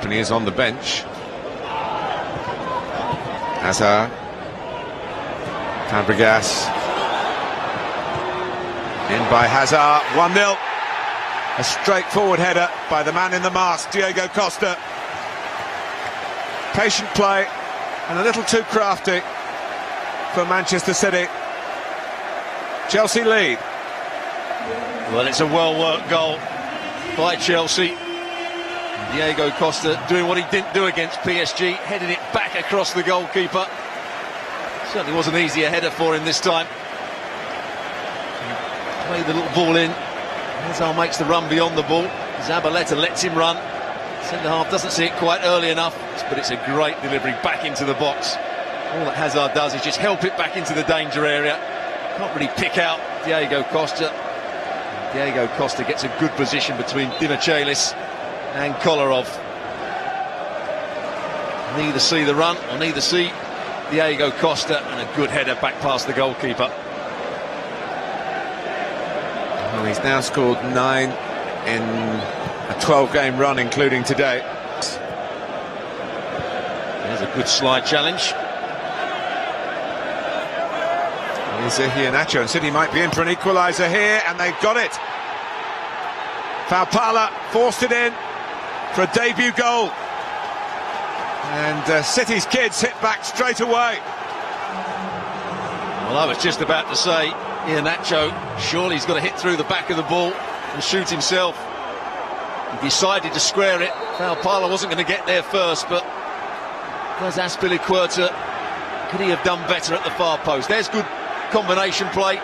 and he is on the bench. Hazard, Fabregas, in by Hazard, 1-0. A straightforward header by the man in the mask, Diego Costa. Patient play and a little too crafty for Manchester City. Chelsea lead. Well, it's a well-worked goal by Chelsea. Diego Costa doing what he didn't do against PSG, heading it back across the goalkeeper. Certainly wasn't easy a header for him this time. Played the little ball in. Hazard makes the run beyond the ball. Zabaleta lets him run. Centre-half doesn't see it quite early enough, but it's a great delivery back into the box. All that Hazard does is just help it back into the danger area. Can't really pick out Diego Costa. Diego Costa gets a good position between Dimichelis and Kolarov. Neither see the run or neither see Diego Costa, and a good header back past the goalkeeper. Well, he's now scored 9 in a 12-game run, including today. There's a good slide challenge. Here's Iheanacho, and City might be in for an equaliser here, and they've got it. Falpala forced it in for a debut goal. And City's kids hit back straight away. Well, I was just about to say, Iheanacho, surely he's got to hit through the back of the ball and shoot himself. He decided to square it. Falpala wasn't going to get there first, but there's Azpilicueta. Could he have done better at the far post? There's good combination play.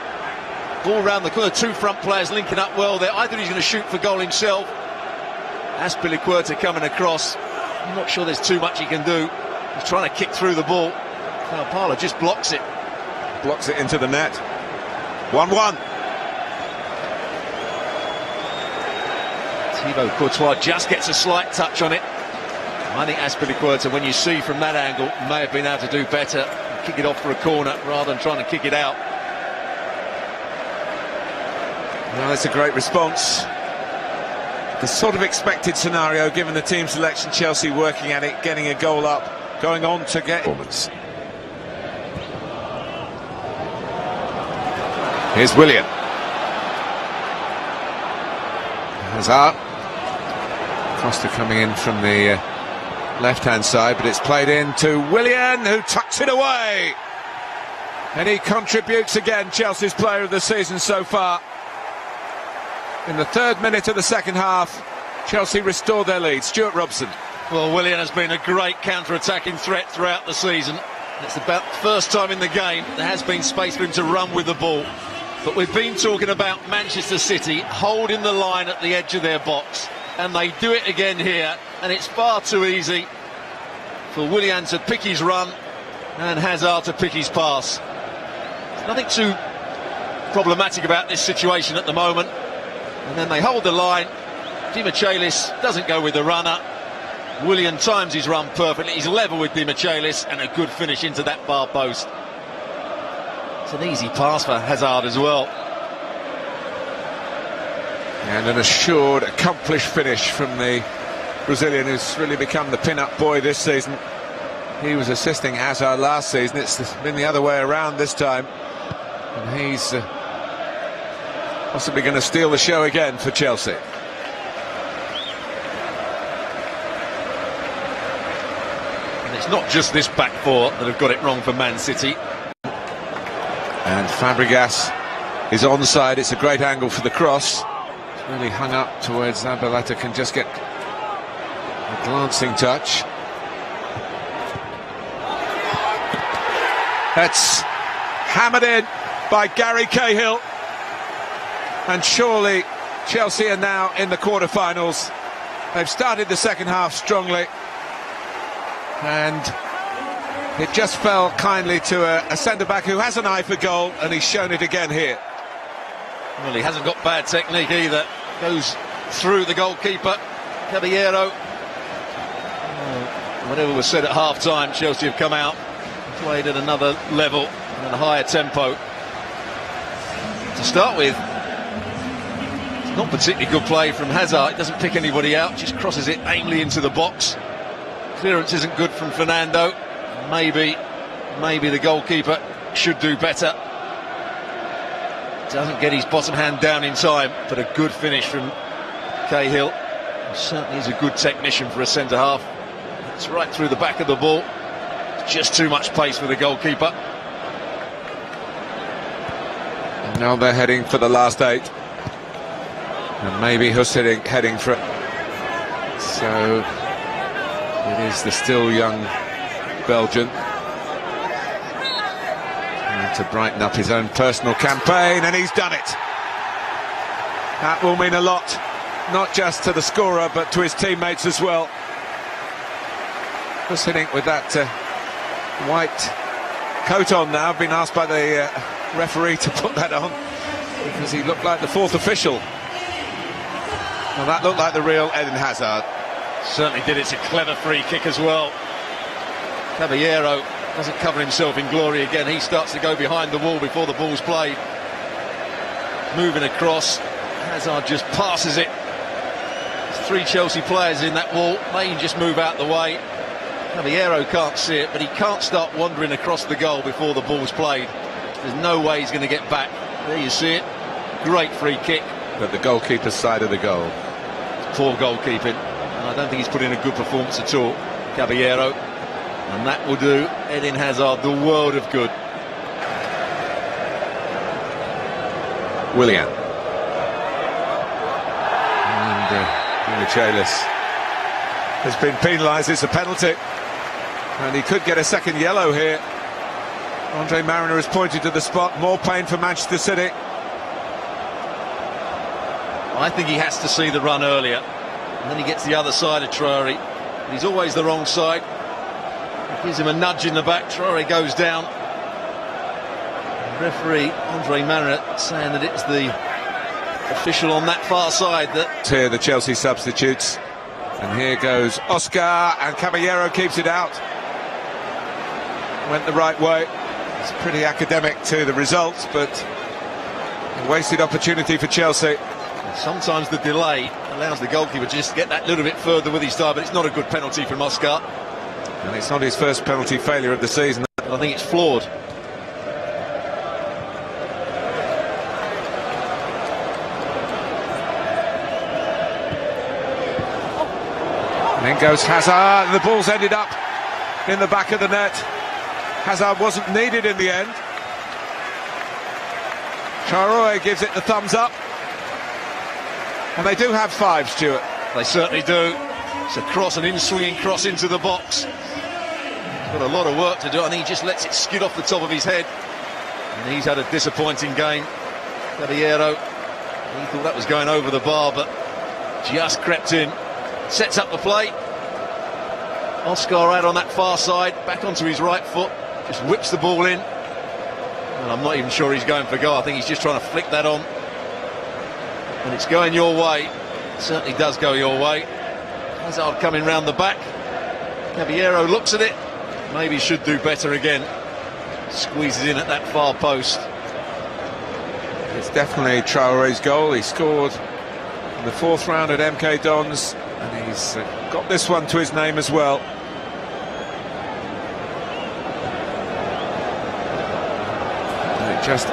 Ball round the corner, two front players linking up well there. Either he's going to shoot for goal himself. Azpilicueta coming across. I'm not sure there's too much he can do. He's trying to kick through the ball. Falpala just blocks it. Blocks it into the net. 1-1. Thibaut Courtois just gets a slight touch on it. I think Azpilicueta, when you see from that angle, may have been able to do better. Kick it off for a corner rather than trying to kick it out. Well, that's a great response. The sort of expected scenario, given the team selection. Chelsea working at it, getting a goal up, going on to get performance. Here's Willian. Hazard. Costa coming in from the left-hand side, but it's played in to Willian, who tucks it away. And he contributes again, Chelsea's player of the season so far. In the 3rd minute of the second half, Chelsea restored their lead. Stuart Robson. Well, Willian has been a great counter-attacking threat throughout the season. It's about the first time in the game there has been space for him to run with the ball. But we've been talking about Manchester City holding the line at the edge of their box, and they do it again here, and it's far too easy for Willian to pick his run and Hazard to pick his pass. There's nothing too problematic about this situation at the moment. And then they hold the line. Dimichelis doesn't go with the runner. Willian times his run perfectly. He's level with Dimichelis, and a good finish into that far post. It's an easy pass for Hazard as well. And an assured, accomplished finish from the Brazilian, who's really become the pin-up boy this season. He was assisting Hazard last season. It's been the other way around this time. And he's possibly going to steal the show again for Chelsea. And it's not just this back four that have got it wrong for Man City. And Fabregas is onside. It's a great angle for the cross. It's really hung up to where Zabaleta can just get a glancing touch. That's hammered in by Gary Cahill. And surely Chelsea are now in the quarter-finals. They've started the second half strongly, and it just fell kindly to a centre-back who has an eye for goal, and he's shown it again here. Well, he hasn't got bad technique either. Goes through the goalkeeper, Caballero. Whatever was said at half-time, Chelsea have come out, played at another level and at a higher tempo. To start with, it's not particularly good play from Hazard. It doesn't pick anybody out, just crosses it aimlessly into the box. Clearance isn't good from Fernando. Maybe the goalkeeper should do better. Doesn't get his bottom hand down in time, but a good finish from Cahill. He certainly is a good technician for a centre-half. It's right through the back of the ball. It's just too much pace for the goalkeeper. And now they're heading for the last 8. And maybe Huss heading for it. So it is the still young Belgian trying to brighten up his own personal campaign, and he's done it. That will mean a lot, not just to the scorer but to his teammates as well. Huss with that white coat on now. I've been asked by the referee to put that on because he looked like the 4th official. Well, that looked like the real Eden Hazard. Certainly did. It's a clever free kick as well. Caballero doesn't cover himself in glory again. He starts to go behind the wall before the ball's played. Moving across, Hazard just passes it. There's 3 Chelsea players in that wall. May just move out the way. Caballero can't see it, but he can't start wandering across the goal before the ball's played. There's no way he's going to get back. There you see it. Great free kick. But the goalkeeper's side of the goal. Poor goalkeeping. And I don't think he's put in a good performance at all, Caballero. And that will do Eden Hazard the world of good. Willian. And Michaelis has been penalised. It's a penalty. And he could get a second yellow here. Andre Mariner has pointed to the spot. More pain for Manchester City. I think he has to see the run earlier. And then he gets the other side of Traore. He's always the wrong side. It gives him a nudge in the back. Traore goes down. Referee Andre Mariner saying that it's the official on that far side that... Here the Chelsea substitutes. And here goes Oscar, and Caballero keeps it out. Went the right way. It's pretty academic to the results, but a wasted opportunity for Chelsea. Sometimes the delay allows the goalkeeper to just get that little bit further with his style, but it's not a good penalty from Oscar. And it's not his first penalty failure of the season. I think it's flawed. And in goes Hazard, the ball's ended up in the back of the net. Hazard wasn't needed in the end. Traore gives it the thumbs up. And they do have 5, Stuart. They certainly do. It's a cross, an in-swinging cross into the box. He's got a lot of work to do. I think he just lets it skid off the top of his head. And he's had a disappointing game. Caballero, he thought that was going over the bar, but just crept in. Sets up the play. Oscar out on that far side, back onto his right foot. Just whips the ball in. And I'm not even sure he's going for goal. I think he's just trying to flick that on. And it's going your way. It certainly does go your way. Hazard coming round the back. Caballero looks at it. Maybe should do better again. Squeezes in at that far post. It's definitely Traore's goal. He scored in the 4th round at MK Dons, and he's got this one to his name as well. And it just